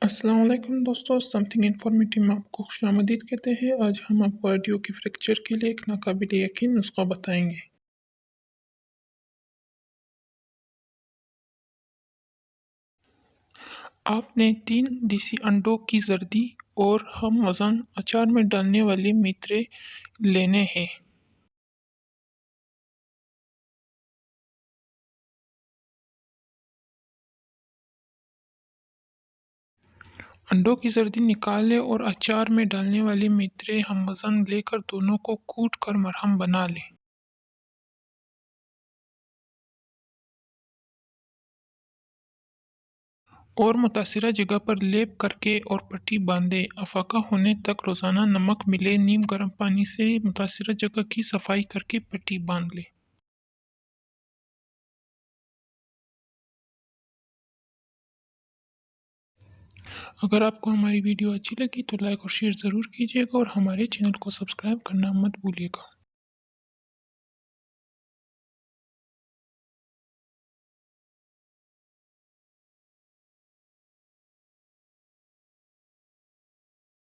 अस्सलाम वालेकुम दोस्तों, समथिंग इन्फॉर्मेटिव में आपको खुशामदीद कहते हैं। आज हम आपको ऑडियो के फ्रैक्चर के लिए एक नाकाबिल यकीन नुस्खा बताएंगे। आपने 3 देसी अंडों की जर्दी और हम वज़न अचार में डालने वाले मित्र लेने हैं। अंडों की जर्दी निकालें और अचार में डालने वाले मित्र हम वज़न लेकर दोनों को कूट कर मरहम बना लें। और मुतासिरा जगह पर लेप करके और पट्टी बांधें। अफाका होने तक रोज़ाना नमक मिले नीम गर्म पानी से मुतासिरा जगह की सफाई करके पट्टी बांध लें। अगर आपको हमारी वीडियो अच्छी लगी तो लाइक और शेयर ज़रूर कीजिएगा और हमारे चैनल को सब्सक्राइब करना मत भूलिएगा।